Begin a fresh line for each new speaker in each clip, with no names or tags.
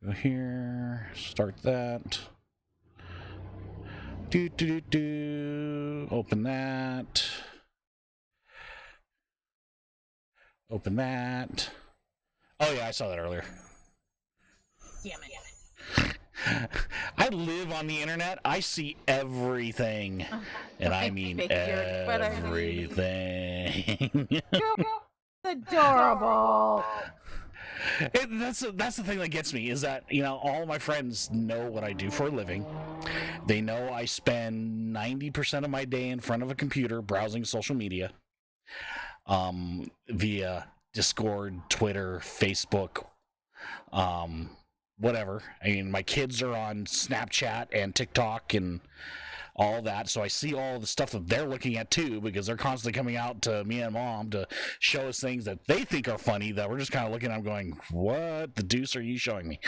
Go here. Start that. Open that. Open that. Oh yeah, I saw that earlier.
Damn it.
I live on the internet. I see everything. And I mean everything.
Adorable.
That's the thing that gets me, is that, you know, all my friends know what I do for a living. They know I spend 90% of my day in front of a computer browsing social media, via Discord, Twitter, Facebook, whatever. I mean, my kids are on Snapchat and TikTok and all that, so I see all the stuff that they're looking at too, because they're constantly coming out to me and Mom to show us things that they think are funny that we're just kind of looking at going, what the deuce are you showing me?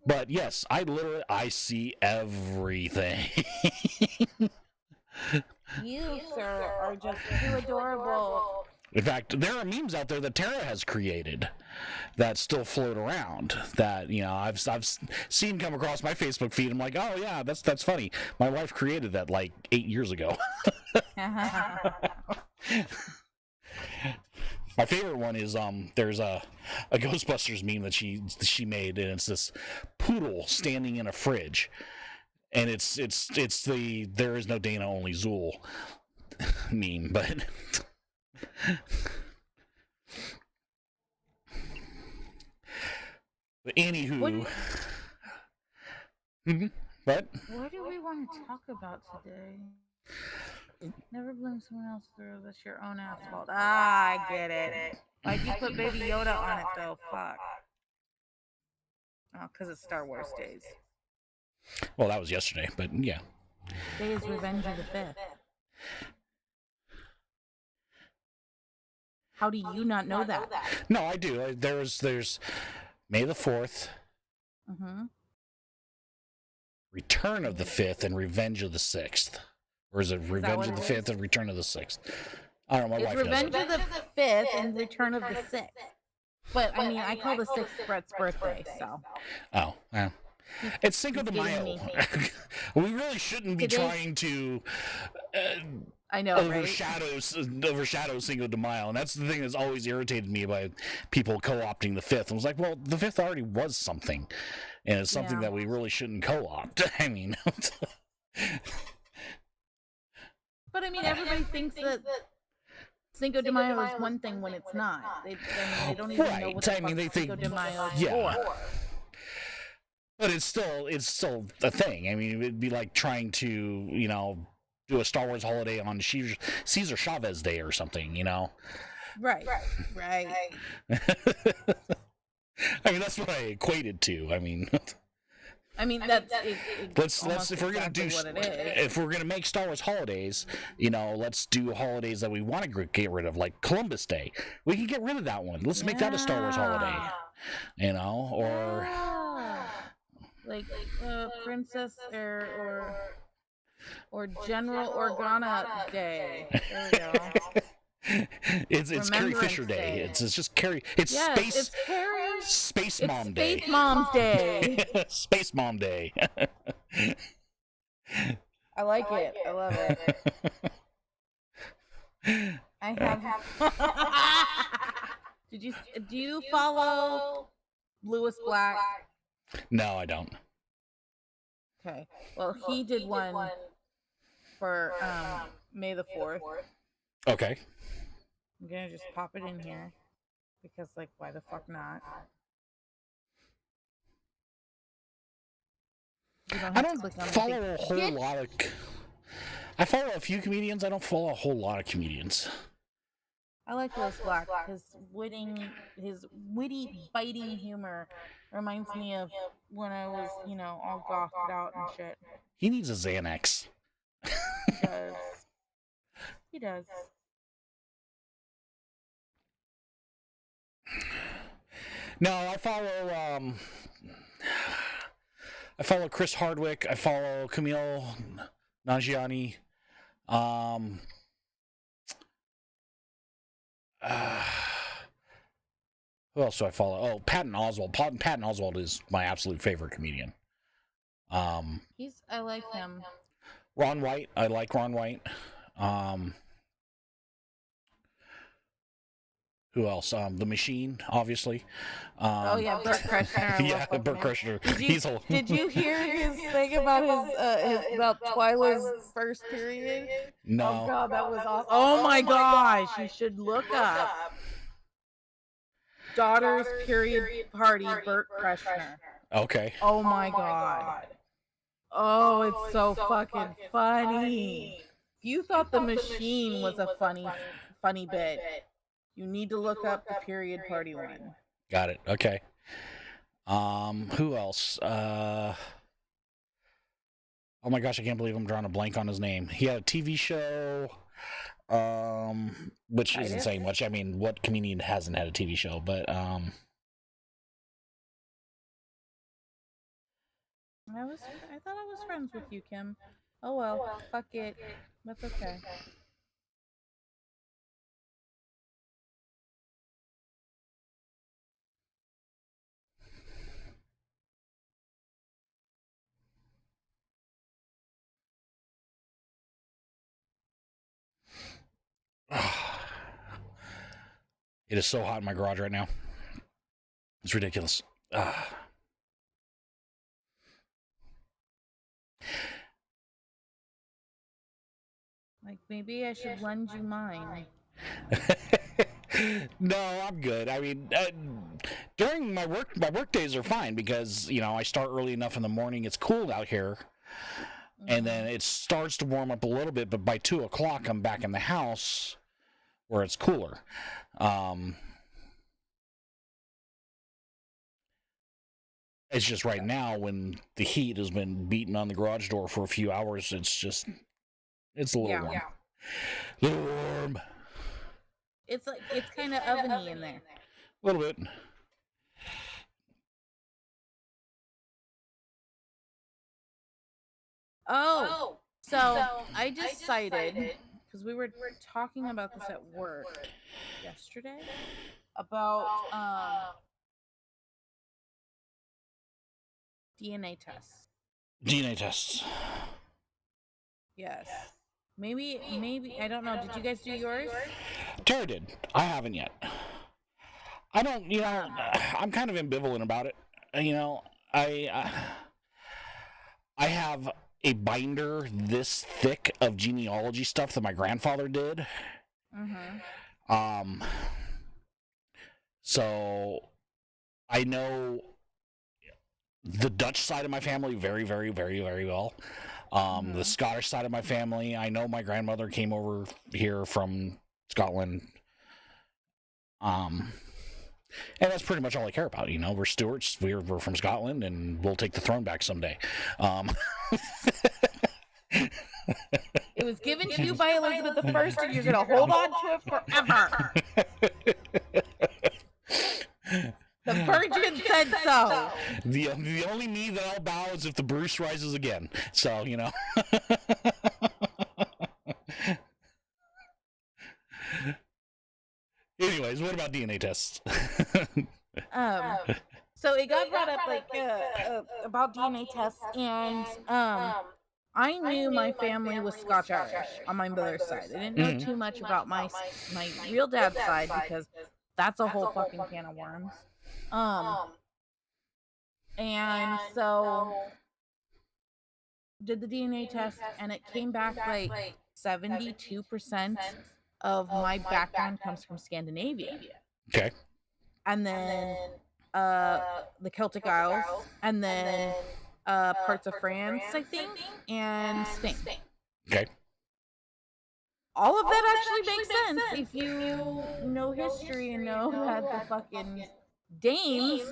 But yes, I see everything.
You, sir, are just too adorable.
In fact, there are memes out there that Tara has created that still float around that, you know, I've seen come across my Facebook feed. I'm like, oh yeah, that's funny. My wife created that like 8 years ago. My favorite one is there's a Ghostbusters meme that she made, and it's this poodle standing in a fridge, and it's the "there is no Dana, only Zool" meme, but. But anywho, what?
What do we want to talk about today? Never blame someone else through this your own ass fault. I get it. Why'd you put Baby Yoda on it though? Fuck. Oh, because it's Star Wars days.
Well, that was yesterday, but yeah.
Today is Revenge of the 5th. How do you not know that?
No, I do. There's May the 4th, Return of the 5th, and Revenge of the 6th. Or is it Revenge of the 5th and Return of the 6th? I don't know, my wife knows.
Revenge of the 5th and Return of the 6th. But, I mean, I call the 6th Brett's birthday, so.
Oh, well. It's Cinco de Mayo. We really shouldn't be trying to
I know,
overshadow Cinco de Mayo, and that's the thing that's always irritated me by people co-opting the 5th. I was like, well, the 5th already was something, and it's something that we really shouldn't co-opt. I mean,
but I mean, everybody thinks that Cinco de Mayo is one thing when it's not. They don't even know what the fuck Cinco de Mayo is for.
But it's still a thing. I mean, it'd be like trying to, you know, do a Star Wars holiday on Cesar Chavez Day or something, you know?
Right.
I mean, that's what I equated to. I mean,
that's
let's if we're gonna do if we're gonna make Star Wars holidays, you know, let's do holidays that we want to get rid of, like Columbus Day. We can get rid of that one. Let's make that a Star Wars holiday, you know, or
like Princess or General Organa Day. There we go.
It's Carrie Fisher Day. It's just Carrie. It's Space Mom Day.
Space Mom's Day.
Space Mom Day.
I like it. I love it. I have. Do you follow Lewis Black?
No, I don't.
Okay. Well, he did one for May the 4th.
Okay.
I'm gonna just pop it in here because, like, why the fuck not?
I don't follow a whole lot of. I follow a few comedians. I don't follow a whole lot of comedians.
I like Lewis Black. His witty, biting humor reminds me of when I was, you know, all gothed out and shit.
He needs a Xanax.
He does. He does.
No, I follow Chris Hardwick. I follow Camille Nanjiani. Who else do I follow? Oh, Patton Oswalt. Patton Oswalt is my absolute favorite comedian.
I like him.
Ron White. I like Ron White. Who else? The Machine, obviously.
Oh yeah, Bert Kreischer.
Yeah, Bert Kreischer.
Did you hear his thing about his about Twyla's first period?
No.
Oh god, that was awesome. Oh my gosh, you should look up daughter's period party, Bert Kreischer.
Okay.
Oh my god. Oh, it's so fucking funny. If you thought the Machine was a funny bit, you need to look up the period party one.
Got it. Okay. Who else? Oh my gosh, I can't believe I'm drawing a blank on his name. He had a TV show, which isn't saying much. I mean, what comedian hasn't had a TV show? But
I thought I was friends with you, Kim. Oh well, fuck it. That's okay.
it is so hot in my garage right now. It's ridiculous.
Like maybe I should lend you mine.
No, I'm good. I mean, during my work days are fine because I start early enough in the morning. It's cool out here, and then it starts to warm up a little bit. But by 2:00, I'm back in the house where it's cooler. It's just right now when the heat has been beating on the garage door for a few hours. It's a little warm.
Yeah.
Little warm.
It's kind of oveny in there.
A little bit.
Oh, so I decided because we were talking about this at work yesterday about DNA tests.
DNA tests.
Yes. Maybe I don't know. Did you guys do yours?
Tara did. I haven't yet. I don't. I'm kind of ambivalent about it. I have a binder this thick of genealogy stuff that my grandfather did. So I know the Dutch side of my family very, very, very, very well. The Scottish side of my family, I know my grandmother came over here from Scotland. And that's pretty much all I care about. We're Stuarts, we're from Scotland, and we'll take the throne back someday.
It was given to you by Elizabeth I, and you're gonna hold on to it forever. The Virgin said so.
The only knee that I'll bow is if the Bruce rises again. So, Anyways, what about DNA tests?
So it got brought up about DNA tests, and I knew my family was Scotch Irish on my mother's side. I didn't know too much about my real dad's side because that's a whole fucking can of worms. And so did the DNA test, and it came back like 72% of my background comes from Scandinavia.
Okay.
And then the Celtic Isles, and then parts of France, I think, and Spain.
Okay.
All of that actually makes sense if you know history and know that the fucking Danes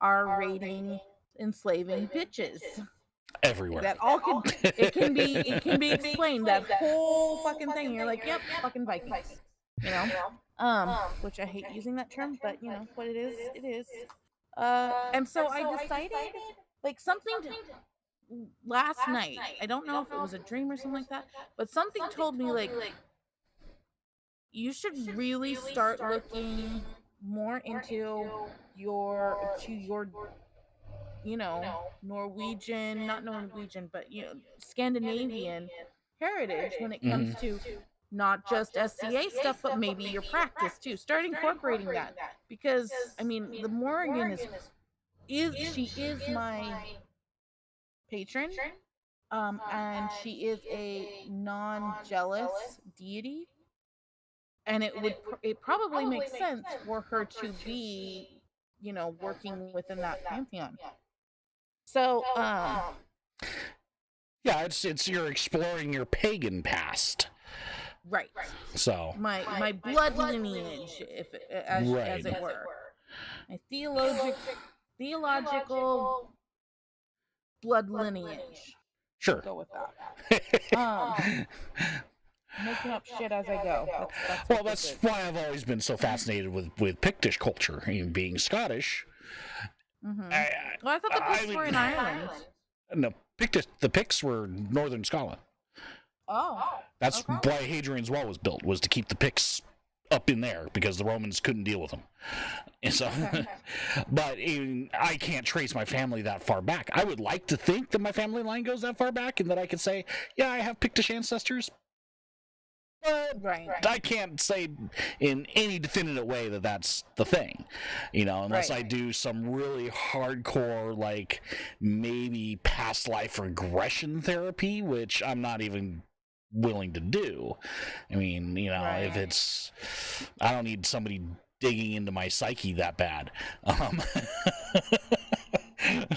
are raiding, enslaving bitches
everywhere.
That all can it can be explained, that whole fucking thing. You're like, yep, fucking Vikings, which I hate using that term, but what it is. And so I decided, like, something last night. I don't know if it was a dream or something like that, but something told me, like, you should really start looking more into your Norwegian, not Norwegian, but Scandinavian heritage when it comes to not just SCA stuff, but maybe your practice too. Start incorporating that, because I mean, the Morrigan is my patron, and she is a non-jealous deity, and it probably makes sense for her to be working within that pantheon. So
Yeah, it's you're exploring your pagan past.
right,
So
my blood lineage, if as it were, my theological blood lineage.
sure.
Go with that. Making up shit as I go.
Well, that's why I've always been so fascinated with Pictish culture. I mean, being Scottish.
Well, I thought the Picts were in Ireland.
No, the Picts were northern Scotland.
Oh,
that's why Hadrian's Wall was built, was to keep the Picts up in there because the Romans couldn't deal with them. And so, but I can't trace my family that far back. I would like to think that my family line goes that far back and that I could say, yeah, I have Pictish ancestors. But I can't say in any definitive way that that's the thing, unless I do some really hardcore, like maybe past life regression therapy, which I'm not even willing to do. I mean, if it's, I don't need somebody digging into my psyche that bad.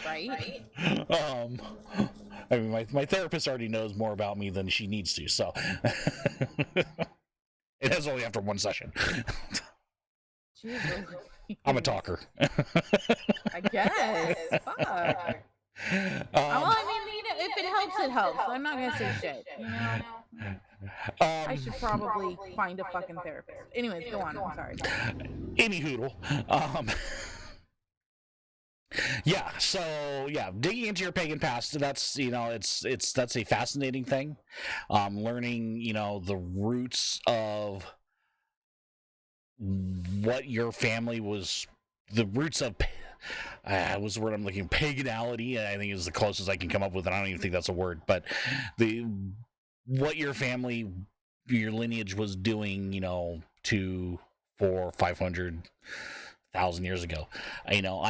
Right.
I mean, my therapist already knows more about me than she needs to, so it has only after one session.
Jesus.
I'm a talker.
I guess. Fuck. Well, I mean, if it helps, it helps. I'm not gonna say shit. I should probably find a fucking therapist. Anyways, go on. I'm sorry.
Any hoodle. Yeah, so digging into your pagan past, that's that's a fascinating thing. Learning, the roots of what your family was, the roots of was the word I'm looking, paganality, I think is the closest I can come up with, and I don't even think that's a word, but what your family, your lineage was doing, 200, 400, 500,000 years ago. I know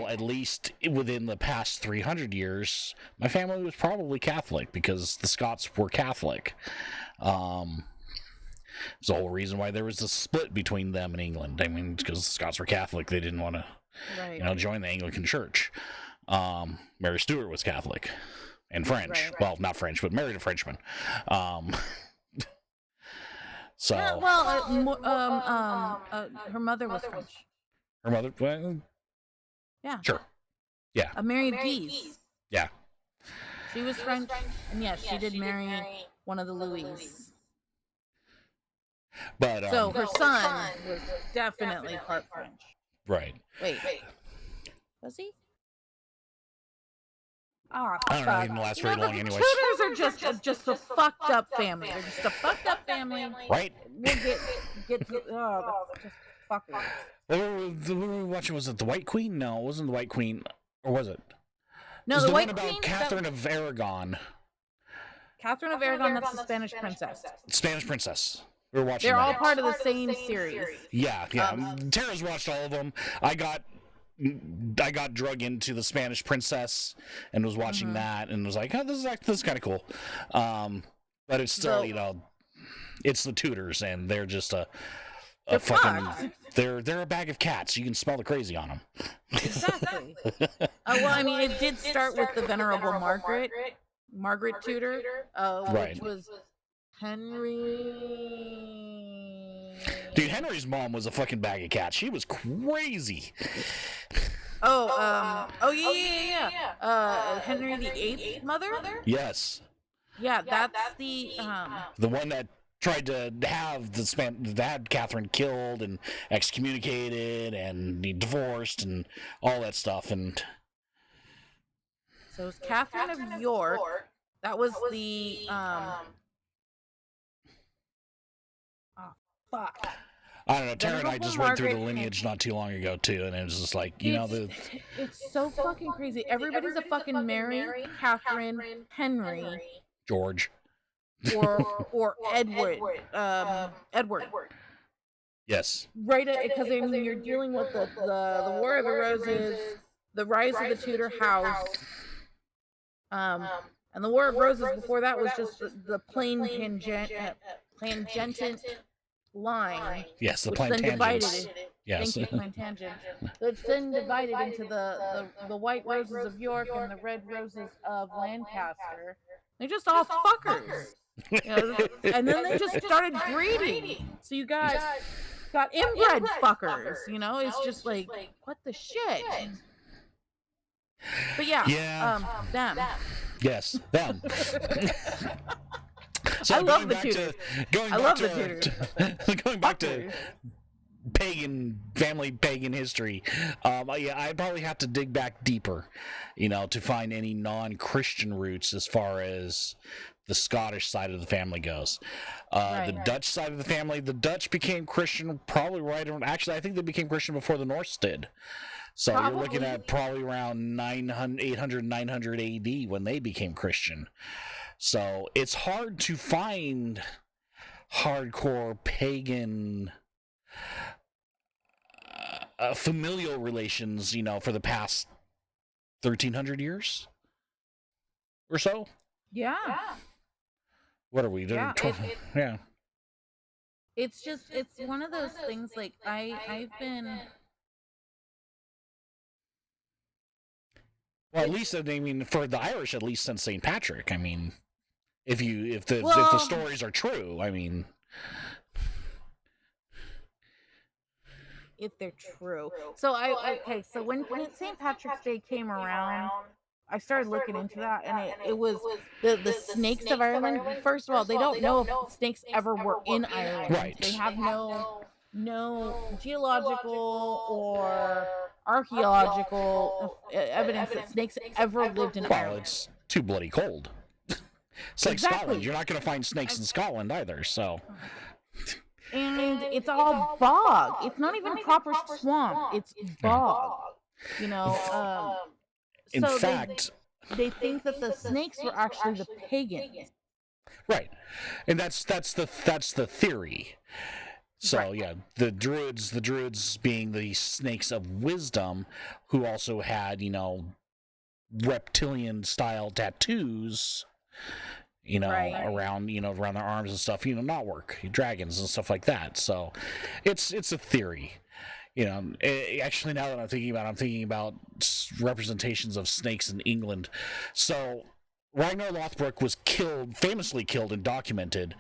at least within the past 300 years, my family was probably Catholic because the Scots were Catholic. It's the whole reason why there was a split between them and England. I mean, because the Scots were Catholic, they didn't want to, join the Anglican Church. Mary Stuart was Catholic and French. Well, not French, but married a Frenchman. So.
Yeah, her mother was French.
Her mother? Well,
yeah.
Sure. Yeah.
Mary of Guise.
Yeah.
She was French, and yes, she did marry one of the Louis.
But
so her son was definitely part French.
Right.
Wait. Was he? Oh,
I don't know. He didn't last very long anyway.
Tudors are just a fucked up family. They're just a fucked up family.
Right.
We'll get to just fuckers.
What were we watching? Was it The White Queen? No, it wasn't The White Queen. Or was it?
No,
it was
the
one
White
about
Queen.
Catherine of Aragon.
Catherine of Aragon, that's the Spanish princess.
Spanish princess. We were watching.
They're all part of the same series.
Yeah. Tara's watched all of them. I got drug into the Spanish princess and was watching that and was like, oh, this is kind of cool. But it's still, it's the Tudors and they're just a fucking. They're a bag of cats. You can smell the crazy on them.
Exactly. Well, I mean, it did start with the Venerable Margaret Tudor, which was Henry.
Dude, Henry's mom was a fucking bag of cats. She was crazy.
Yeah. Henry VIII's mother.
Yes.
Yeah, that's the
one that tried to have had Catherine killed and excommunicated and divorced and all that stuff. And
so it was Catherine of York. That was the fuck.
I don't know. Tara and I
Venerable
just went through the
Margaret
lineage not too long ago too, and it was just like,
it's so fucking crazy. Everybody's a fucking Mary, Catherine, Henry,
George.
or Edward. Edward.
Yes.
Right, because I mean, you're dealing with the War of the Roses, the rise of the Tudor house, and the War of Roses before that was just the plain tangent line.
Yes, the
which then divided
Plantagents.
it.
Yes.
Thank you, Plantagents. Which then divided into the white roses of York and the red roses of Lancaster. They're just all fuckers. You know, and then they just started breeding. So you got inbred fuckers. You know, it's just like, what the shit. But yeah. Them.
Yes, them. So
I love the Tudors.
Going back to pagan history. Yeah, I'd probably have to dig back deeper, to find any non-Christian roots as far as the Scottish side of the family goes. The Dutch side of the family, the Dutch became Christian probably right around. Actually, I think they became Christian before the Norse did. So you're looking at probably around 800, 900 AD when they became Christian. So it's hard to find hardcore pagan familial relations, for the past 1,300 years or so.
Yeah.
What are we doing? Yeah.
It's one of those things. Like I've been.
Well, at least, I mean, for the Irish, at least since St. Patrick. I mean, if the stories are true, I mean,
if they're true. So so when St. Patrick's Day came around, I started looking into that, and it was the snakes of Ireland. First of all, they don't know if snakes ever were in Ireland.
Right.
They have no geological or archaeological evidence that snakes ever lived in Ireland.
Well, it's too bloody cold. It's like Scotland. You're not going to find snakes in Scotland either, so.
And it's all bog. It's not even proper swamp. It's bog.
In fact,
they think that the snakes were actually the pagans.
Right, and that's the theory. So yeah, the druids being the snakes of wisdom, who also had reptilian style tattoos, around around their arms and stuff. Not work dragons and stuff like that. So it's a theory. Actually, now that I'm thinking about representations of snakes in England. So Ragnar Lothbrok was famously killed and documented.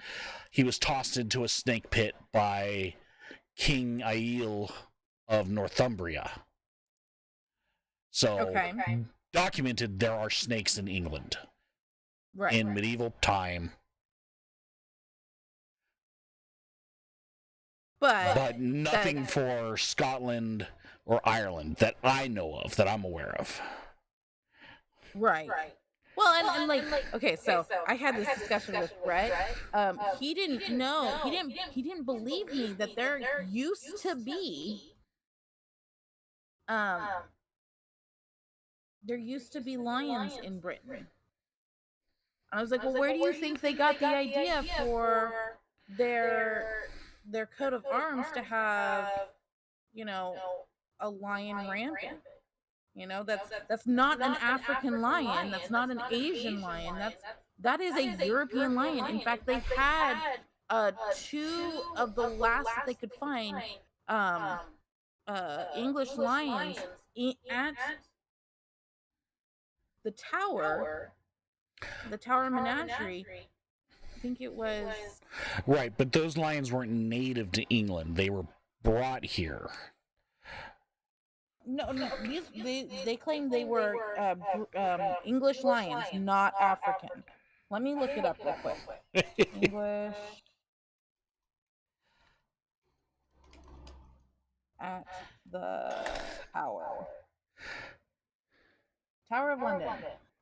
He was tossed into a snake pit by King Aiel of Northumbria. So documented there are snakes in England in medieval time. But nothing for Scotland or Ireland that I know of, that I'm aware of.
Right. Well, and like, okay, so I had this discussion with Brett. He didn't know. He didn't believe me that there used to be lions in Britain. I was like, well, where do you think they got the idea for their coat of arms to have, a lion rampant? That's not an African lion. That's not an Asian lion. That is a European lion. In fact, they had two of the last that they could find English lions at the Tower Menagerie. I think it was
right, but those lions weren't native to England. They were brought here.
No. They claim they were English lions, not African. Let me look it up real quick. English at the Tower of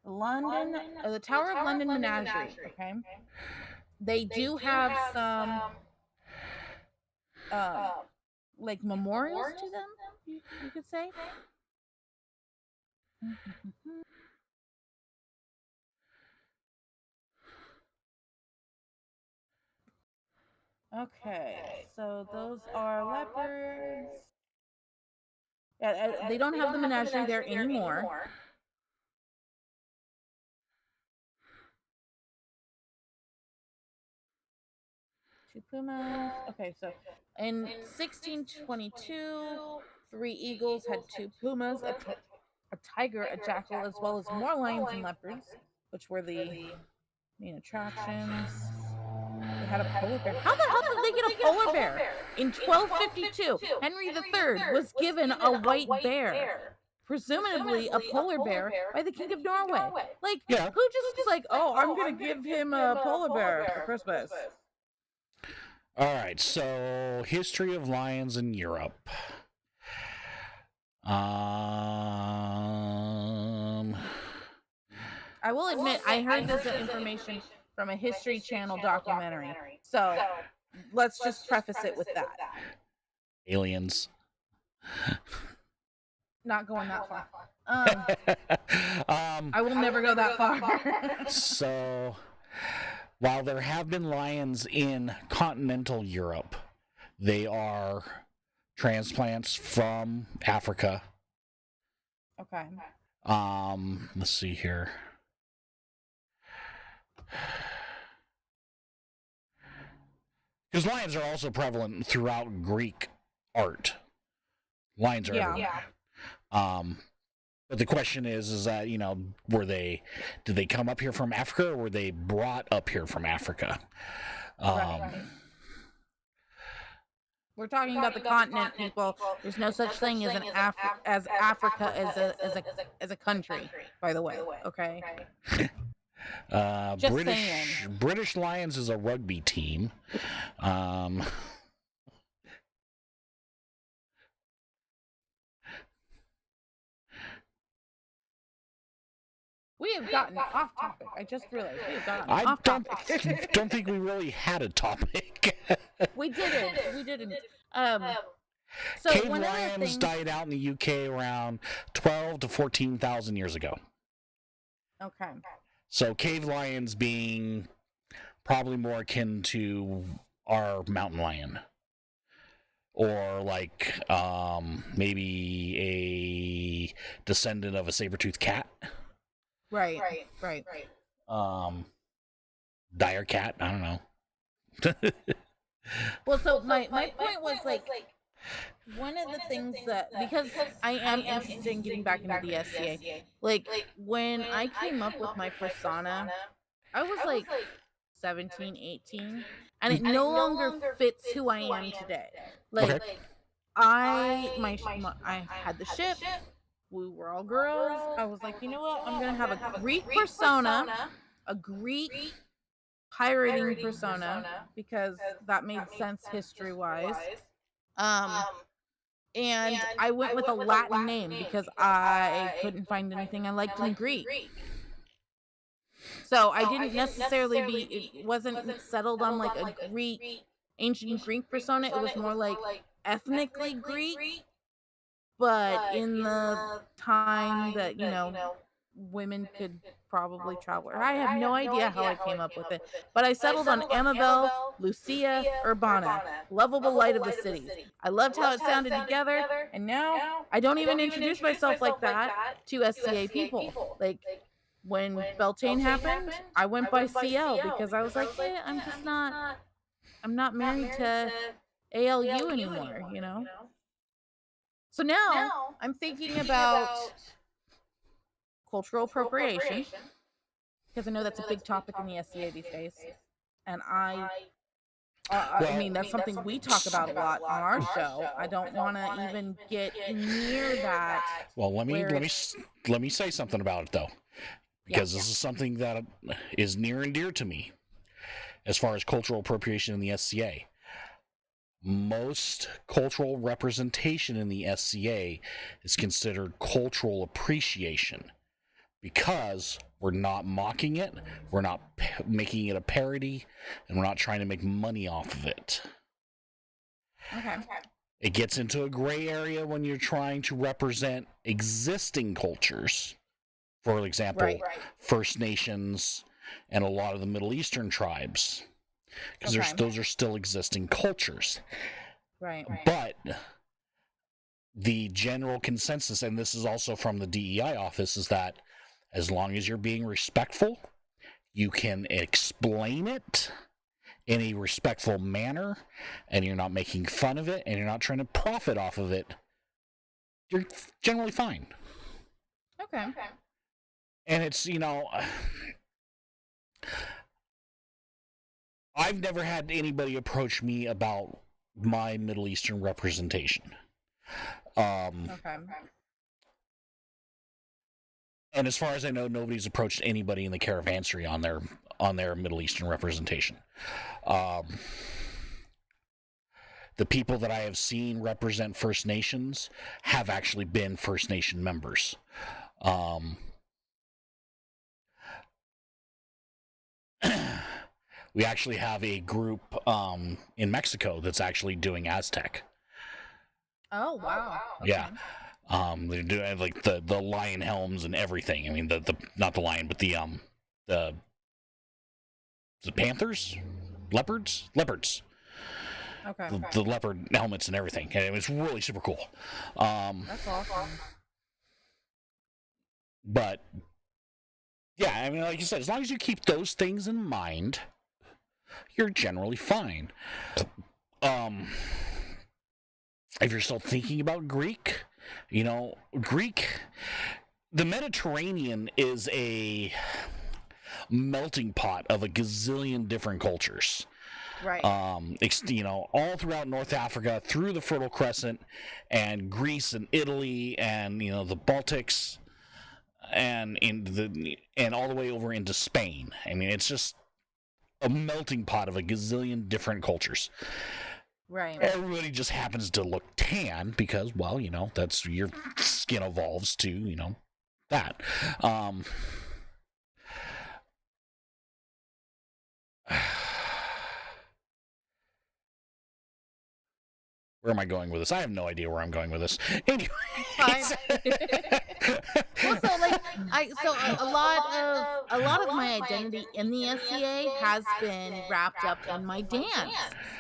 London. The Tower of London Menagerie. Okay, they do have some like memorials to them, you could say. Okay, so those are leopards. Yeah, they don't have the menagerie there anymore. Two pumas. Okay, so in 1622, 3 eagles had 2 pumas, a tiger, a jackal, as well as more lions and leopards, which were the main attractions. They had a polar bear. How the hell did they get a polar bear? In 1252, Henry III was given a white bear, presumably a polar bear, by the King of Norway. Like,
Yeah.
who just was like, oh, I'm going to give him a polar bear for Christmas?
All right, so history of lions in Europe.
I will admit, I heard this information from a History Channel documentary. So let's just preface it with that.
Aliens.
Not going that far. I will never go that far.
So, while there have been lions in continental Europe, they are transplants from Africa.
Okay.
Let's see here. Because lions are also prevalent throughout Greek art. Lions are everywhere. But the question is that, did they come up here from Africa, or were they brought up here from Africa?
Right. We're talking about the continent, people. There's no such thing as Africa as a country, by the way. Okay. Just saying.
British Lions is a rugby team.
We have gotten off topic. I just realized we have gotten off topic.
I don't think we really had a topic.
We didn't.
So cave lions died out in the UK around 12 to 14,000 years ago.
Okay.
So cave lions being probably more akin to our mountain lion, or like maybe a descendant of a saber-toothed cat.
Right.
Dire cat, I don't know.
Well, so my point was, like, one of the things that, because I am interested in getting back into the SCA, like, when I came up with my persona, I was like 17, 18, and it no longer fits who I am today. Like, okay. I had the ship. We were all girls. I was like, you know what? I'm gonna have a Greek persona, a Greek pirating persona, because that made sense history-wise. And I went with a Latin name because I couldn't find anything I liked in Greek. So I didn't necessarily it wasn't settled on like a ancient Greek persona. It was more like ethnically Greek. But in the time that, women could probably travel. I have no idea how I came up with it. But I settled on Amabel, Lucia, Urbana, lovable light of the cities. I loved how it sounded together, and now I don't even introduce myself like that to SCA people. Like, when Beltane happened, I went by CL because I was like, yeah, I'm not married to ALU anymore, So now I'm thinking about cultural appropriation, because I know that's a big topic in the SCA these days, and I mean, that's something we talk about a lot on our show. I don't want to even get near that.
Well, let me say something about it though, because this is something that is near and dear to me as far as cultural appropriation in the SCA. Most cultural representation in the SCA is considered cultural appreciation, because we're not mocking it, we're not making it a parody, and we're not trying to make money off of it.
Okay.
It gets into a gray area when you're trying to represent existing cultures. For example, First Nations and a lot of the Middle Eastern tribes, because those are still existing cultures.
Right.
But the general consensus, and this is also from the DEI office, is that as long as you're being respectful, you can explain it in a respectful manner, and you're not making fun of it, and you're not trying to profit off of it, you're generally fine.
Okay.
And it's, I've never had anybody approach me about my Middle Eastern representation.
Okay.
And as far as I know, nobody's approached anybody in the caravansary on their Middle Eastern representation. The people that I have seen represent First Nations have actually been First Nation members. We actually have a group in Mexico that's actually doing Aztec.
Oh wow. Okay.
Yeah. They're doing like the lion helms and everything. I mean, the not the lion, but the panthers, leopards.
Okay.
The leopard helmets and everything. And it was really super cool.
That's awesome.
But yeah, I mean, like you said, as long as you keep those things in mind, you're generally fine. If you're still thinking about Greek, the Mediterranean is a melting pot of a gazillion different cultures.
Right.
All throughout North Africa, through the Fertile Crescent, and Greece and Italy, and the Baltics, and all the way over into Spain. I mean, it's just a melting pot of a gazillion different cultures.
Right.
Everybody just happens to look tan because, well, that's your skin evolves to, that. Where am I going with this? I have no idea where I'm going with this. Anyway.
Well, so a lot of my identity in the SCA has been wrapped up in my dance.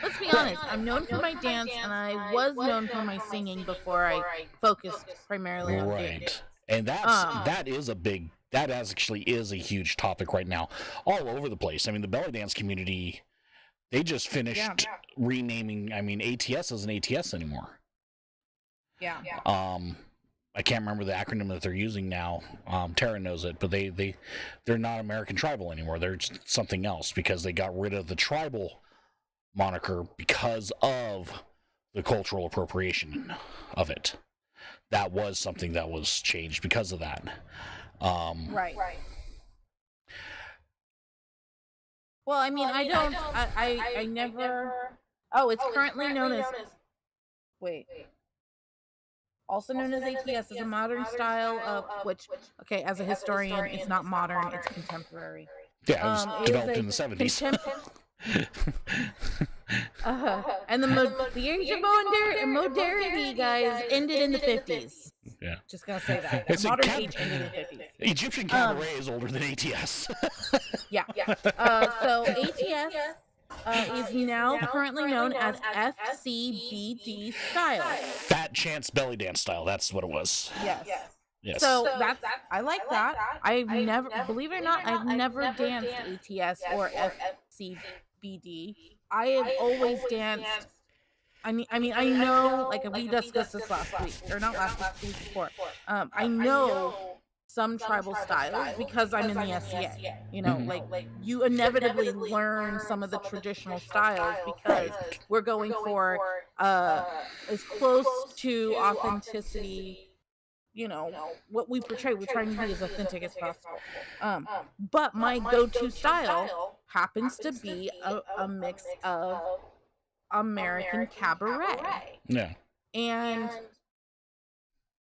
Let's be honest, I'm known for my dance, and I was known for my singing before I focused primarily on dance.
And that actually is a huge topic right now, all over the place. I mean, the belly dance community, they just finished renaming. I mean, ATS isn't ATS anymore.
Yeah.
I can't remember the acronym that they're using now. Tara knows it, but they're not American Tribal anymore. They're something else because they got rid of the tribal moniker because of the cultural appropriation of it. That was something that was changed because of that.
Right. Well, I mean, I never. Oh, it's currently known as. Wait. Also known as ATS, is a modern style of which, okay, as a historian, it's not modern; it's contemporary.
Yeah, it was developed in the 70s.
And the age of modernity, guys, ended in the 50s.
Yeah,
just gonna say that. The modern age ended in the 50s.
Egyptian cabaret is older than ATS.
Yeah. So ATS is now currently known as FCBD style.
Fat Chance Belly Dance style. That's what it was.
Yes.
Yes.
So I like that. I've never, believe it or not, I've never danced ATS or FCBD. I have always danced. I mean, I know, like we discussed this last week, or not last week, the week before. I know some tribal styles because I'm in the SCA. Like you inevitably learn some of the traditional styles because we're going for as close to authenticity. What we portray, we're trying to be as authentic as possible. But my go-to style happens to be a mix of American cabaret.
Yeah.
And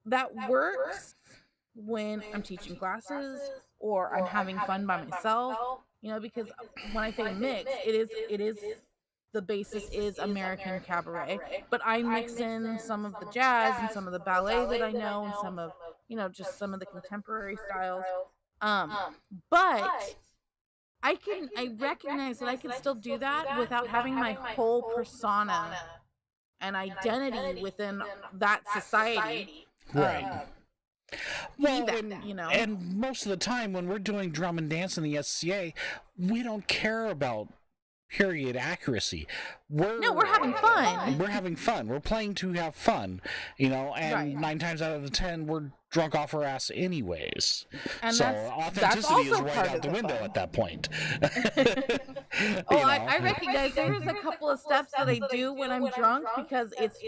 that works when I'm teaching classes or I'm having fun by myself, because when I say mix, it is the basis is American cabaret, but I mix in some of the jazz and some of the ballet that I know and some of, just some of the contemporary styles. Um, but I recognize that I can still do that without having my whole persona and identity within that society
Right.
be
Well,
that,
and most of the time when we're doing drum and dance in the SCA, we don't care about period accuracy.
No, we're having fun.
We're having fun. We're playing to have fun, and
Right.
9 times out of the 10 we're drunk off our ass anyways.
And
so
that's
authenticity is
also
right
part
out
of
the
the
window
fun.
at that point.
Oh, I recognize there's a couple of steps that I do when I'm drunk because it's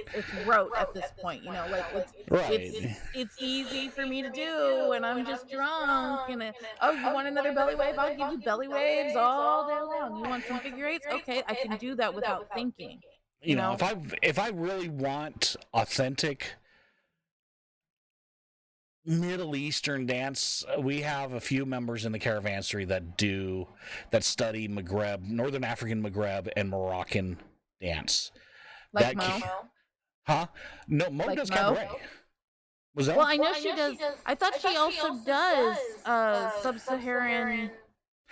rote at this point, like
Right.
it's easy for me to do when I'm just drunk and oh, you want another belly wave? I'll give you belly waves all day long. You want some figure eights? Okay, I can do that without thinking.
If I really want authentic Middle Eastern dance, we have a few members in the caravanserai that study Northern African Maghreb and Moroccan dance.
Like Mo?
Huh? No, Mo
Like
does
Mo?
cabaret. Was that?
Well, I know she does. I thought she also does sub-Saharan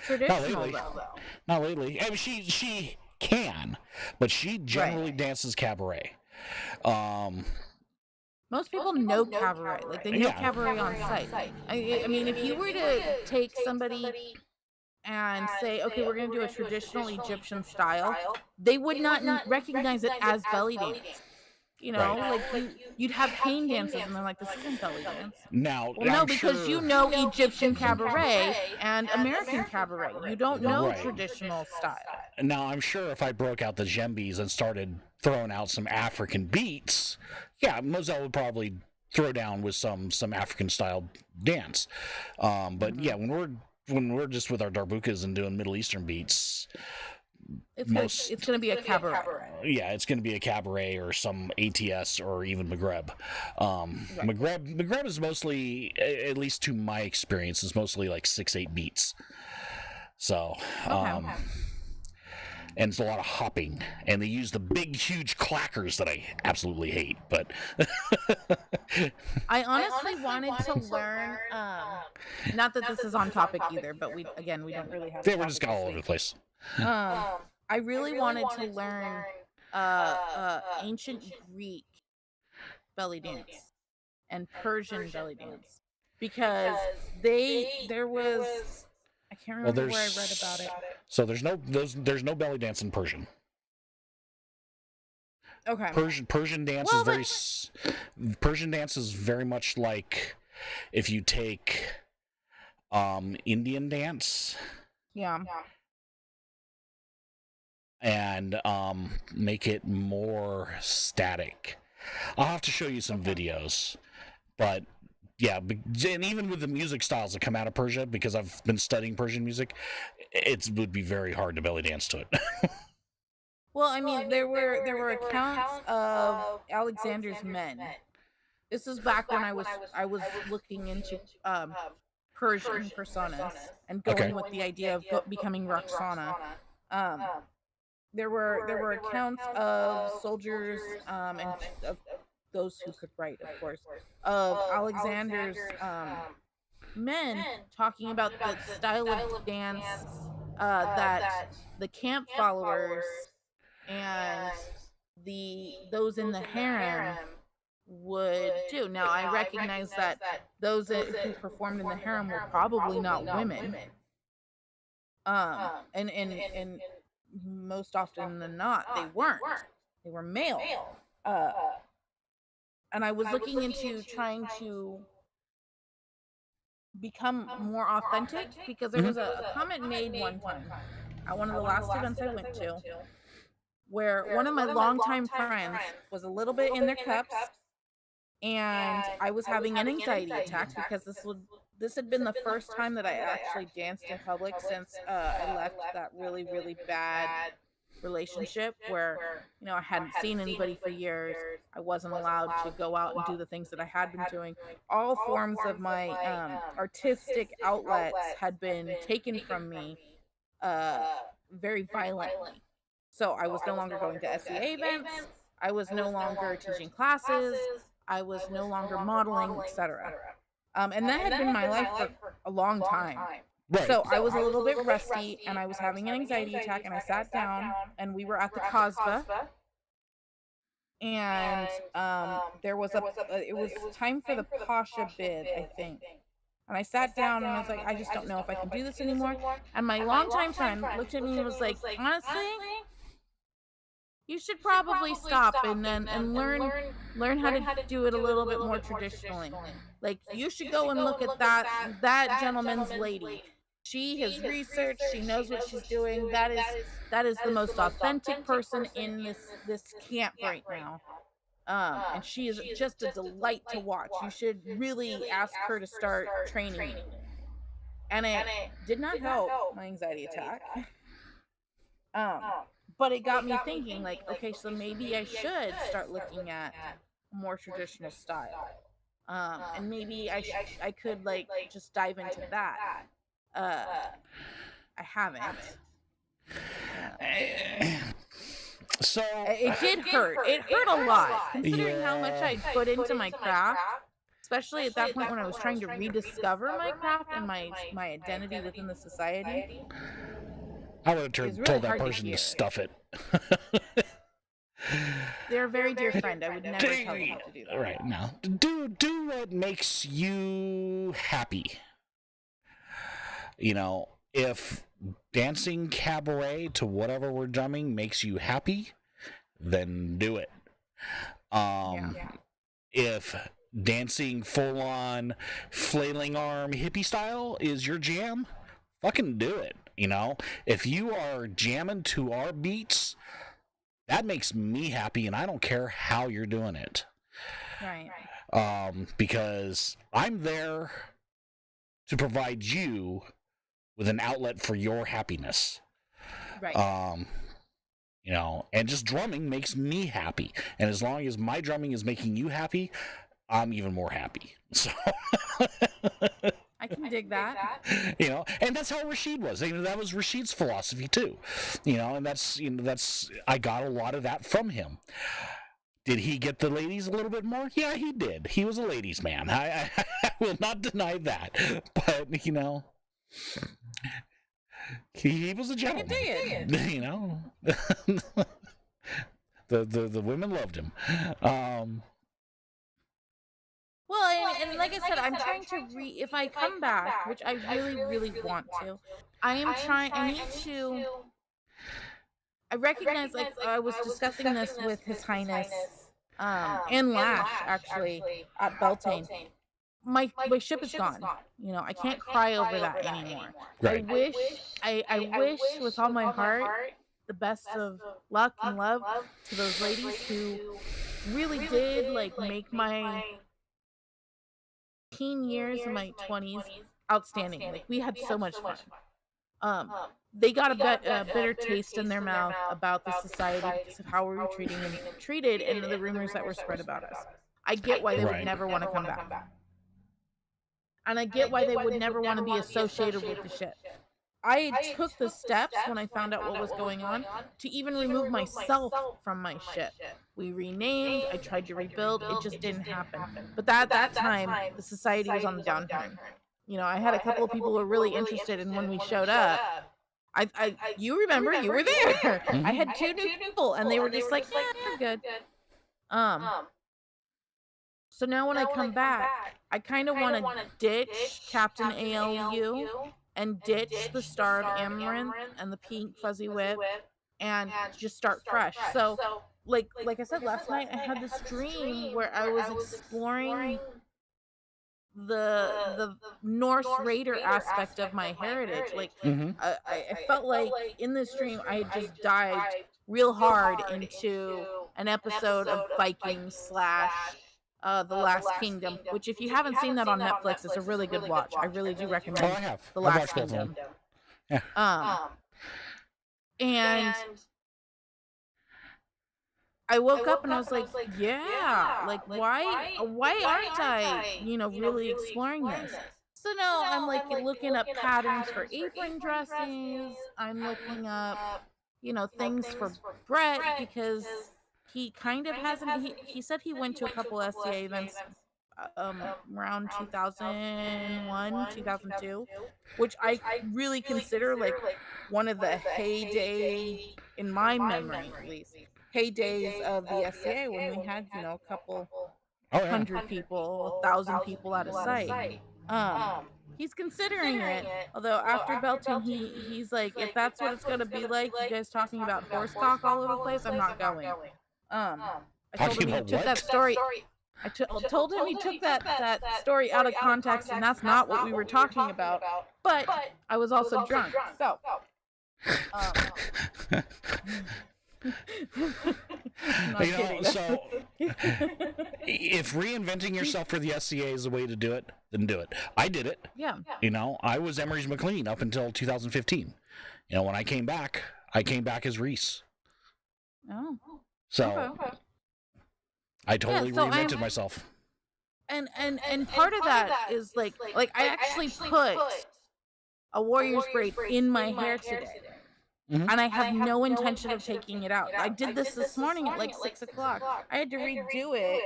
traditional though.
Not lately. I mean, she can, but she generally dances cabaret.
Most people know cabaret. Like, they know cabaret on site. I mean, if you were to take somebody and say, okay, we're going to do a traditional Egyptian style, they would not recognize it as belly dance. Like you'd have cane dances, and they're like, this isn't belly dance.
Now,
well, no, because you know Egyptian cabaret and American cabaret. You don't know traditional style.
Now, I'm sure if I broke out the djembes and started throwing out some African beats, yeah, Moselle would probably throw down with some African style dance. But yeah, when we're just with our darbukas and doing Middle Eastern beats,
it's gonna be a cabaret.
Yeah, it's gonna be a cabaret or some ATS or even Maghreb. Maghreb is mostly, at least to my experience, is mostly like 6-8 beats. So, and it's a lot of hopping, and they use the big, huge clackers that I absolutely hate. But
I honestly wanted to learn. Not that this is on topic either, but we don't really have.
They were just all over the place.
I really wanted to learn ancient Greek belly dance and Persian belly dance because there was. I can't remember where I read about it.
So there's no belly dance in Persian.
Okay.
Persian dance Persian dance is very much like if you take Indian dance.
Yeah.
And make it more static. I'll have to show you some videos, but yeah, and even with the music styles that come out of Persia, because I've been studying Persian music, it would be very hard to belly dance to it.
Well, I mean, there were accounts of Alexander's men. This is back when I was looking into Persian personas and going with the idea of becoming Roxana. There were accounts of soldiers and of those who could write, of course, of Alexander's men talking about the style of dance that the camp followers and those in the harem would do. Now, I recognize that those who performed in the harem were probably not women. And most often than not, they weren't. They were male. And I was looking into trying to become more authentic because there was a comment made one time at one of the last events I went to where one of my longtime friends was a little bit in their cups, and I was having an anxiety attack because this had been the first time that I actually danced in public since I left that really, really bad relationship where I hadn't seen anybody for years. I wasn't allowed to go out and do the things that I had been doing. All forms of my artistic outlets had been taken from me very violently. So I was no longer going to SEA events. I was no longer teaching classes. I was no longer modeling, etc. And that had been my life for a long time.
Right.
So I was a little bit rusty and I was having an anxiety attack, and I sat down and we were at the Casbah, and there was it was time for the Pasha bid, I think. And I sat down and I was like, I just don't know if I can do this anymore. And my longtime friend looked at me and was like, honestly, you should probably stop and learn how to do it a little bit more traditionally. Like, you should go and look at that gentleman's lady. She has researched, she knows what she's doing. That is the most authentic person in this camp right now. And she is just a delight to watch. You should really ask her to start training you. And it did not help my anxiety attack. But it got me thinking, like, okay, so maybe I should start looking at a more traditional style. And maybe I could, like, just dive into that. I haven't.
So
It did hurt. It hurt a lot, considering how much I put into my craft, especially at that point when I was trying to rediscover my craft and my identity within the society.
I would have
It's really
told that
hard to
person to
hear.
stuff it.
They're a very dear friend. I would never tell them to do that.
Right, now. Do what makes you happy. You know, if dancing cabaret to whatever we're drumming makes you happy, then do it. If dancing full on flailing arm hippie style is your jam, fucking do it. You know, if you are jamming to our beats, that makes me happy, and I don't care how you're doing it.
Right.
Because I'm there to provide you with an outlet for your happiness.
Right.
You know, and just drumming makes me happy. And as long as my drumming is making you happy, I'm even more happy. So
I can dig that.
You know, and that's how Rashid was. You know, that was Rashid's philosophy too. You know, and that's I got a lot of that from him. Did he get the ladies a little bit more? Yeah, he did. He was a ladies' man. I will not deny that. But, you know, he was a gentleman.
I can dig it.
You know, the women loved him.
Well, and like I said, I'm trying to if I come back, which I really, really want to, I need to, I recognize, like, I was discussing this with His Highness, and Lash, actually, at Beltane. My ship is gone. You know, I can't cry over that anymore.
Right.
I wish with all my heart the best of luck and love to those ladies who really did, like, make my teen years and my 20s outstanding. Like, we had so much fun. They got a bitter taste in their mouth about the society because of how we were treated and the rumors that were spread about us. I get why they would never want to come back. And I get why they would never want to be associated with the ship. I took the steps when I found out what was going on to even remove myself from my ship. We renamed, I tried to rebuild, it just didn't happen. But that time, the society was on the downturn. You know, I had a couple of people who were really interested, and when we showed up, you remember, you were there. I had 2 new people, and they were just like, yeah, we're good. So now when I come back, I kind of want to ditch Captain ALU and ditch the Star of Amaranth and the pink fuzzy whip and just start fresh. So, like I said last night, I had this dream where I was exploring the Norse Raider aspect of my heritage. Like, I felt like in this dream I had just dived real hard into an episode of Vikings slash The Last Kingdom, which, if you haven't seen that on Netflix, is a really good watch. I really do recommend
I have.
The
I've
Last
watched both of
Kingdom.
them. Yeah.
And I woke up and I was like, yeah, like, why aren't I, you know, really exploring this? So now I'm, like, looking up patterns for apron dresses. I'm looking up, things for Brett because he kind of hasn't. He said he went to a couple SCA events around 2001, 2002, which I really consider like one of the heyday, in my memory at least, heydays of the SCA when we had, a couple hundred people, 1,000 people at a site. He's considering it, although after Belton, he's like, if that's what it's gonna be like, you guys talking about horse cock all over the place, I'm not going. I told him he took that story. Told him he took that story out of context, and that's not what we were talking about. But I was also drunk, so.
So if reinventing yourself for the SCA is the way to do it, then do it. I did it.
Yeah.
I was Emery's McLean up until 2015. When I came back as Reese.
Oh.
So
okay.
I totally reinvented myself.
And part of that is like I actually put a Warriors braid in my hair today. Mm-hmm. And I have no intention of taking it out. I did this morning at like 6 o'clock. I had to redo it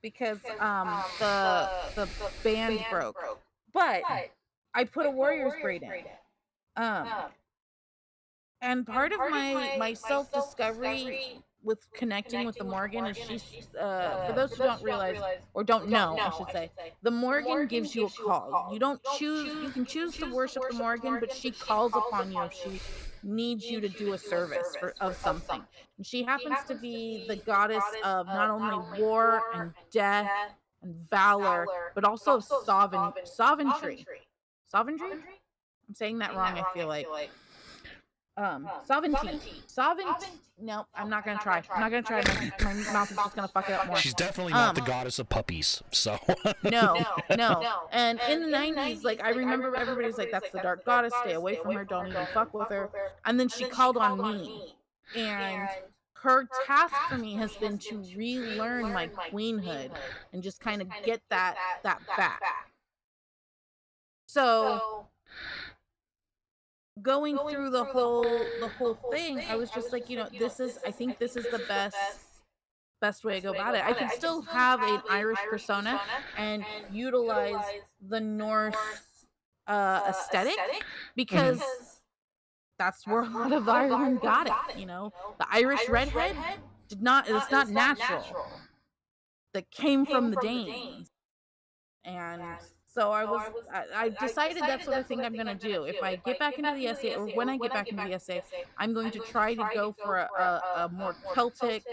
because the band broke. But I put a Warriors braid in. And part of my self-discovery with connecting with the Morgan is she's for those who don't realize or don't know, I should say, the Morgan gives you a call. You can choose to worship the Morgan, but she calls upon you if she needs you to do a service of something. And she happens to be the goddess of not only war and death and valor, but also of sovereignty. I'm saying that wrong, I feel like. Sovereignty. No, I'm not gonna try. My mouth is just gonna fuck it up more.
She's definitely not the goddess of puppies, so.
No. And in the 90s, like, I remember everybody's like, that's the dark goddess, stay away from her, don't even fuck with her. And then she called on me. And her task for me has been to relearn my queenhood and just kind of get that back. So going through the whole thing, I was just like, I think this is the best way to go about it. I can still have an Irish persona and utilize the Norse aesthetic because that's where a lot of Ireland got it. The Irish redhead it's not natural. That came from the Danes. And so I decided that's what I think I'm going to do. If I get back into the essay, or when I get back into the essay, I'm going to try to go for a more Celtic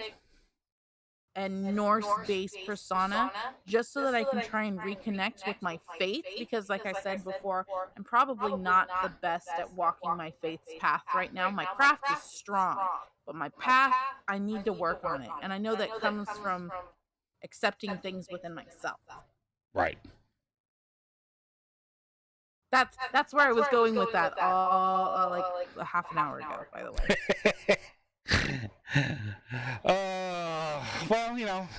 and Norse-based persona, just so that I can try and reconnect with my faith, because like I said before, I'm probably not the best at walking my faith's path right now. My craft is strong, but my path, I need to work on it. And I know that comes from accepting things within myself.
Right.
That's where I was going with that like a half an hour ago, by the way.
Well,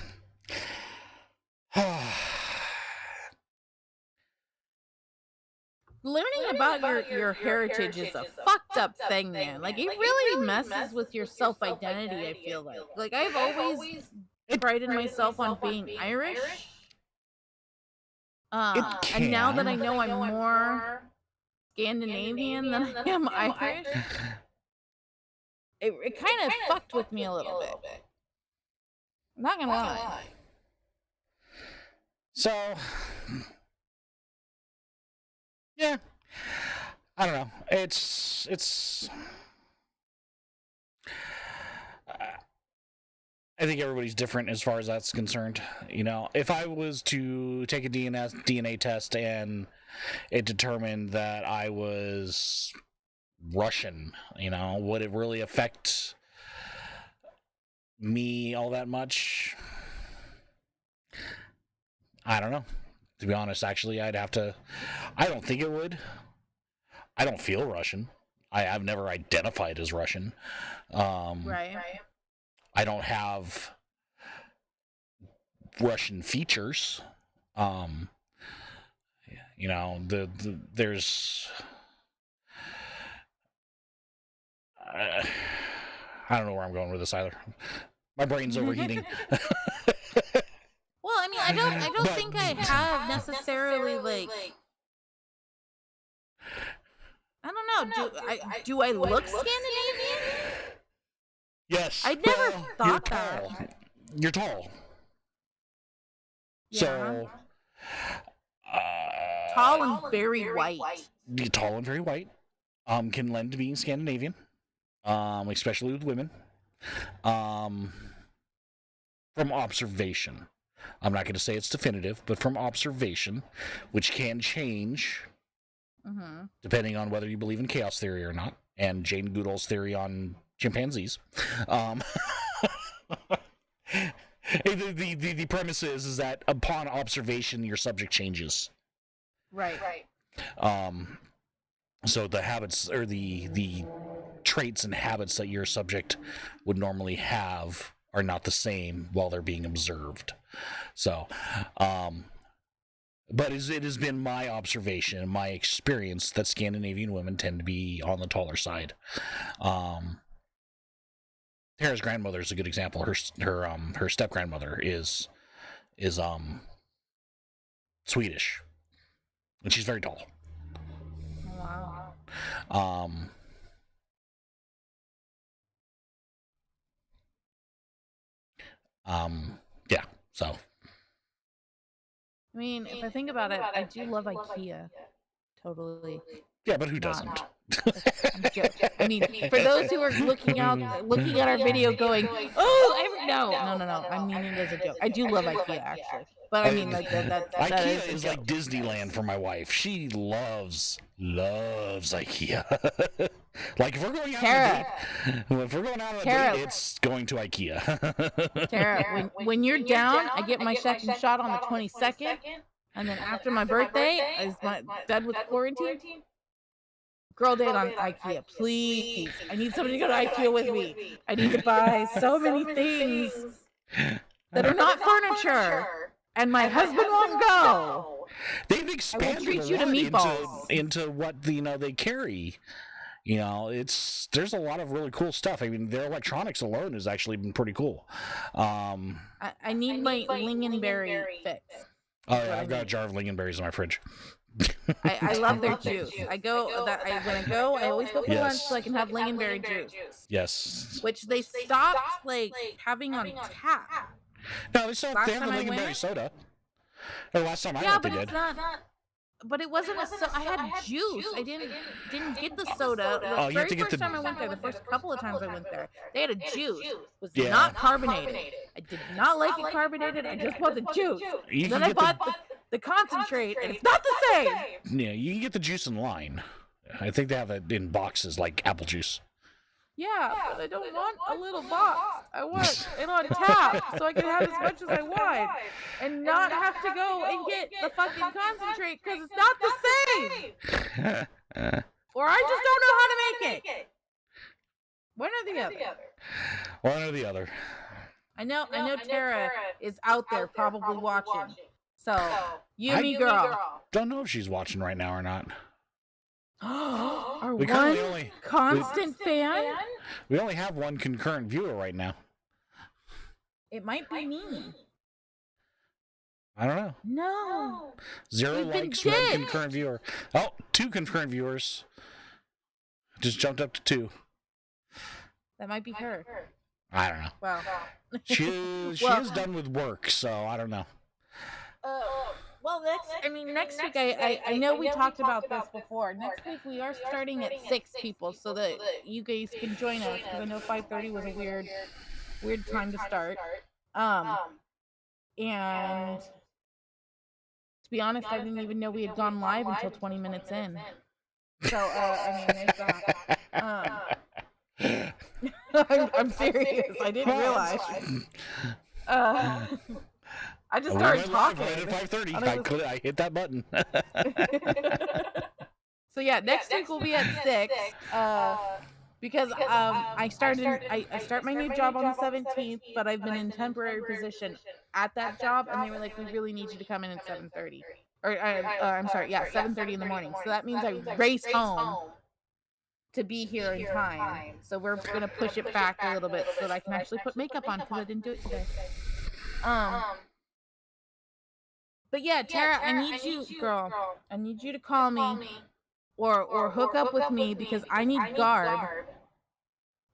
learning about your heritage is a fucked up thing, man. Like, it really messes with your self-identity, I feel like. Like, I've always prided myself on being Irish. And now that I know I'm more Scandinavian than I am Irish, it kind of fucked with me a little bit. I'm not gonna lie.
So, yeah, I don't know. It's. I think everybody's different as far as that's concerned. If I was to take a DNA test and it determined that I was Russian, would it really affect me all that much? I don't know. To be honest, actually, I don't think it would. I don't feel Russian. I've never identified as Russian.
Right.
I don't have Russian features. There's I don't know where I'm going with this either. My brain's overheating.
Well, I mean, I don't think I have necessarily like. I don't know. Do I look Scandinavian?
Yes.
I never thought that.
You're tall.
Yeah.
So.
Tall and very white.
Tall and very white. Can lend to being Scandinavian. Especially with women. From observation. I'm not going to say it's definitive, but from observation, which can change depending on whether you believe in chaos theory or not, and Jane Goodall's theory on chimpanzees. The premise is that upon observation, your subject changes.
Right.
So the habits or the traits and habits that your subject would normally have are not the same while they're being observed. So, but it has been my observation and my experience that Scandinavian women tend to be on the taller side. Tara's grandmother is a good example. Her step grandmother is Swedish, and she's very tall.
Wow.
Yeah. So.
I mean, if I think about it, I do love IKEA. Totally.
Yeah, but who doesn't?
I mean, for those who are looking at our video going, oh, no. I mean it as a joke. I do love IKEA, actually. But I mean, like that
IKEA is like Disneyland for my wife. She loves IKEA. Like if we're going out on a date, it's going to IKEA.
Tara, when you're down, I get my second shot on the 22nd, and then after my birthday, is my done with quarantine. Girl date on IKEA, please. I need somebody to go to IKEA with me. I need to buy so many things that are not furniture, and my husband won't go.
They've expanded a lot into what they carry. There's a lot of really cool stuff. I mean, their electronics alone has actually been pretty cool.
I need my lingonberry fix.
Oh, yeah, I've got a jar of lingonberries in my fridge.
I love their juice. When I go, I always go for lunch so I can have lingonberry juice.
Yes.
Which they stopped having on tap.
No, they have a lingonberry soda. Or last time I went, they did.
But it wasn't I had juice. I didn't get the soda. The very first time I went there, the first couple of times I went there, they had a juice. It was not carbonated. I did not like it carbonated. I just want the juice. Then I bought the concentrate, and it's not the same.
Yeah, you can get the juice in line. I think they have it in boxes like apple juice.
Yeah, but I don't want a little box. I want it on tap so I can have as much as I want and not have to go and get the fucking concentrate because it's not the same. Or I just don't know how to make it. One or the other.
One or the other.
I know Tara is out there probably watching. So, me, girl.
Don't know if she's watching right now or not.
Our one constant fan?
We only have one concurrent viewer right now.
It might be me.
I don't know.
No.
0 likes, 1 concurrent viewer. Oh, 2 concurrent viewers. Just jumped up to 2.
That might be her.
I don't know.
Wow.
She is done with work, so I don't know.
Well, next week, I know we talked about this before. Next week, we are starting at 6 people so that you guys can join us, because I know 5:30 was a weird time to start. And to be honest, I didn't even know we had gone live until 20 minutes in. So, there's that. I'm serious. I didn't realize. I just started talking.
Right at 5:30. I hit that button.
So yeah, next week we'll be at 6. Because I start my new job on the 17th, but I've been in temporary position at that job, and they were like, we really need you to come in at 7:30. Or I'm sorry, 7:30 in the morning. So that means I race home to be here in time. So we're gonna push it back a little bit so that I can actually put makeup on because I didn't do it today. Um, but yeah, Tara, I need you, girl. I need you to call me or hook up with me because I need garb.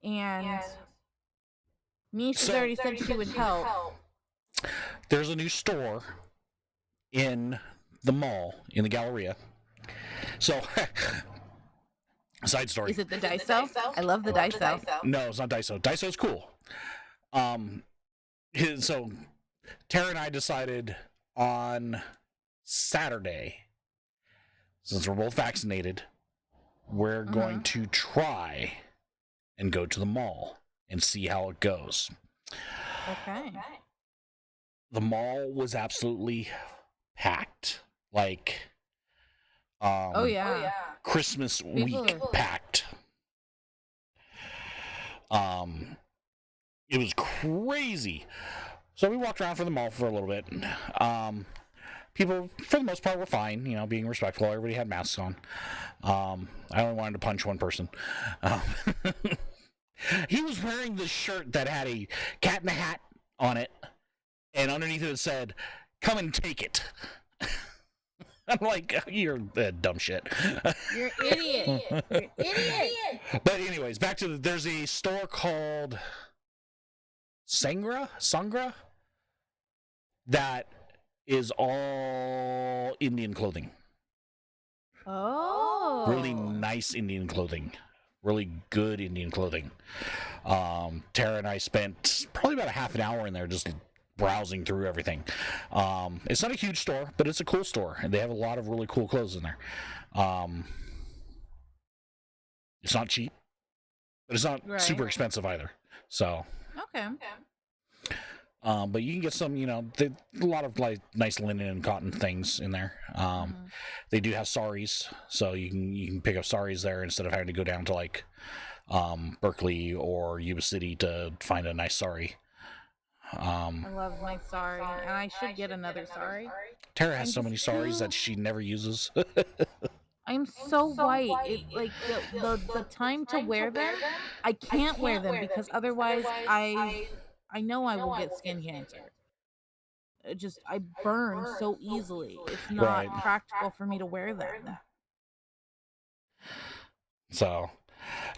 And Misha's
So
already said she would help.
there's a new store in the mall in the Galleria. So, side story.
Is it the Daiso? I love the Daiso.
No, it's not Daiso. Daiso's cool. So Tara and I decided on Saturday, since we're both vaccinated, we're going to try and go to the mall and see how it goes.
Okay.
The mall was absolutely packed. Like,
Oh yeah.
Christmas week packed. It was crazy. So we walked around for the mall for a little bit. People, for the most part, were fine, you know, being respectful. Everybody had masks on. I only wanted to punch one person. He was wearing this shirt that had a cat in a hat on it, and underneath it said, "Come and take it." I'm like, you're dumb shit.
You're an idiot. You're an idiot.
But anyways, back to there's a store called Sangra, that is all Indian clothing.
Oh.
Really nice Indian clothing. Really good Indian clothing. Tara and I spent probably about a half an hour in there just browsing through everything. It's not a huge store, but it's a cool store, and they have a lot of really cool clothes in there. It's not cheap, but it's not super expensive either. So
okay.
But you can get some, you know, a lot of like nice linen and cotton things in there. They do have saris, so you can pick up saris there instead of having to go down to like Berkeley or Yuba City to find a nice sari.
I love my sari, and I should get another sari.
Tara has so many saris that she never uses.
I'm so white. It like the time to wear them, I can't wear them because otherwise I know I will get skin cancer. I burn so easily. It's not practical for me to wear them.
So,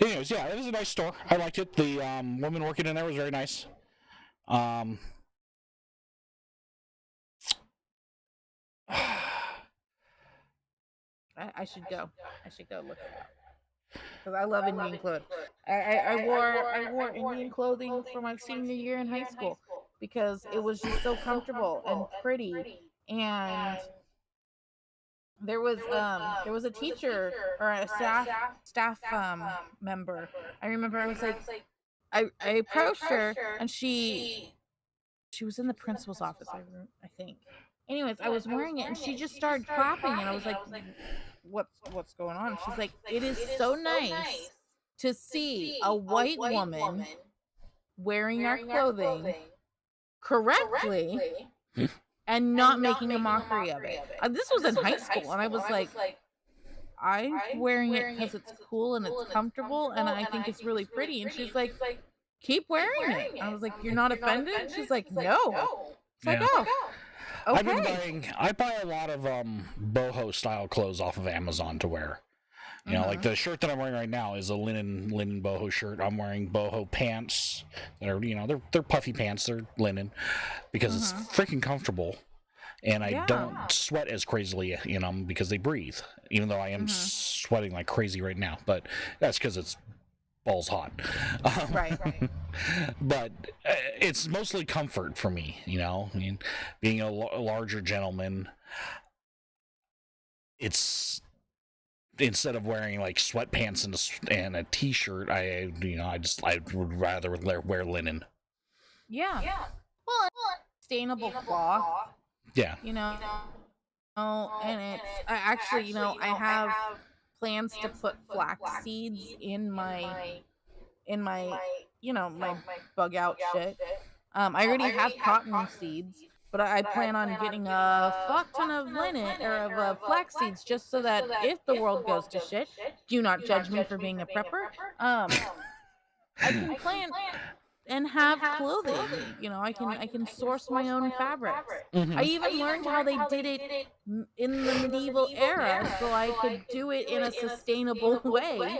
anyways, yeah, it was a nice store. I liked it. The woman working in there was very nice. I
should go. I should go look it up because I love Indian clothes. I wore Indian clothing for my senior year in high school because it was just so comfortable and pretty. And there was a teacher or a staff member. I remember I was like, I approached her and she was in the principal's office, I think. Anyways, I was wearing it and she just started clapping and I was like, what's going on? She's like, it is so nice to see a white woman wearing our clothing correctly and not making a mockery of it. This was in high school and I was like, I'm wearing it because it's cool and it's comfortable and I think it's really pretty. And she's like, keep wearing it. I was like, you're not offended? She's like, no. It's like, oh, okay.
I buy a lot of boho style clothes off of Amazon to wear. You know, like the shirt that I'm wearing right now is a linen boho shirt. I'm wearing boho pants. They're puffy pants. They're linen because it's freaking comfortable, and I don't sweat as crazily in them because they breathe. Even though I am sweating like crazy right now, but that's because it's balls hot.
Right.
But it's mostly comfort for me. You know, I mean, being a larger gentleman, it's. Instead of wearing like sweatpants and a t-shirt, I would rather wear linen.
Yeah. Well, sustainable cloth.
Yeah.
And it's I have plans to put flax seeds in my my bug out shit. I already have cotton seeds, But I plan on getting a fuck ton of linen or of flax seeds just so that if the world goes to shit, do not judge me for being a prepper. Um, I can plant and have clothing. You know, I can source my own fabrics. I
Mm-hmm.
even learned how they did it in the medieval era so I could do it in a sustainable way.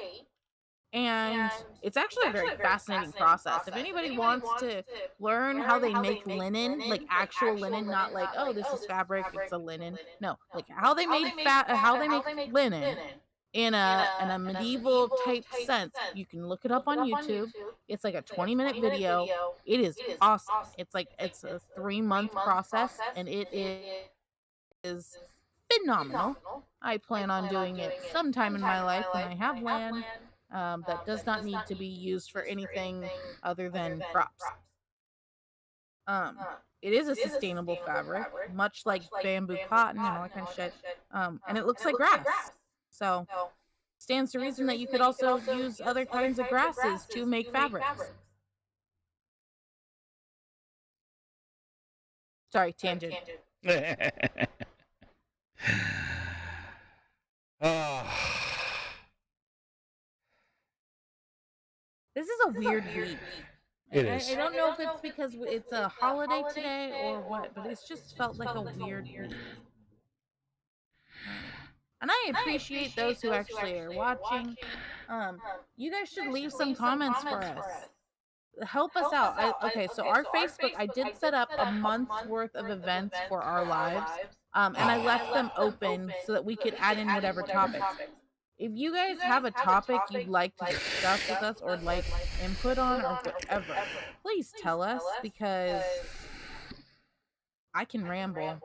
And it's actually a very fascinating process. If anybody wants to learn how they make linen, like actual linen, not like, oh, this is fabric, it's a linen. No, like how they made how they make linen in a medieval type sense. You can look it up on YouTube. It's like a 20-minute video. It is awesome. It's a 3-month process and it is phenomenal. I plan on doing it sometime in my life when I have land that does not need to be used for anything other than crops. It is a sustainable fabric, much like bamboo cotton and all that kind of shit. And it looks like grass. So stands to reason that you could also use other kinds of grasses to make fabrics. Sorry, tangent.
Oh,
This is a weird week.
it
I,
is.
I don't know if it's because it's a holiday today or what, but it's just felt like a weird week. Um, and I appreciate those who actually are watching. Um, you guys should leave some comments for us. Help us out. Okay, so our Facebook, I did set up a month's worth of events for our lives. And I left them open so that we could add in whatever topics. If you guys have a topic you'd like to discuss with us or like input on or whatever, please tell us because I can ramble.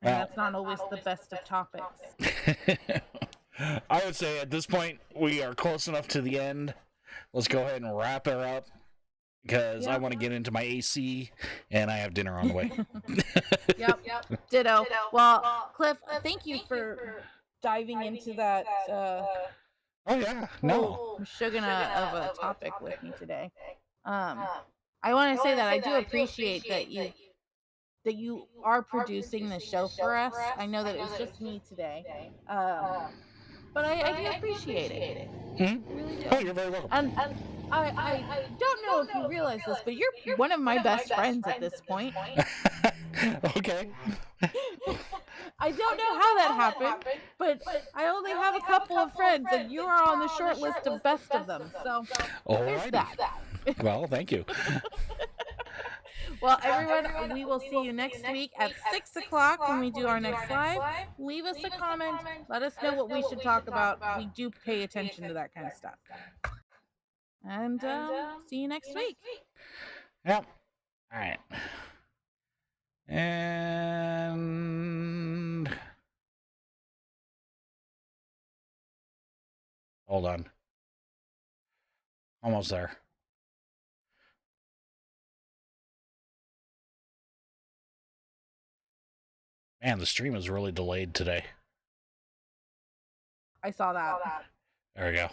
And
Well,
that's not always the best of topics.
I would say at this point we are close enough to the end. Let's go ahead and wrap her up because I want to get into my AC and I have dinner on the way.
Yep. Ditto. Well, Cliff, thank you for diving into that
Oh yeah, no.
whole mashugana of a topic with me today. I want to say that I do appreciate that you are producing the show for us. I know that it was just me today. But I do appreciate it.
Hmm?
I really do.
Oh, you're very welcome.
And I don't know if you realize this, but you're one of my best friends at this point.
Okay.
I don't know how that happened, but I only have a couple of friends, and you are on the short list of best of them. So there's
Alrighty.
that.
Well, thank you.
Well, everyone, we will see you next week at 6 o'clock when we do our next live. Leave us a comment. Let us know what we should talk about. We do pay attention to that kind of stuff. And see you next week.
Yep. All right. And hold on. Almost there. Man, the stream is really delayed today.
I saw that.
There we go.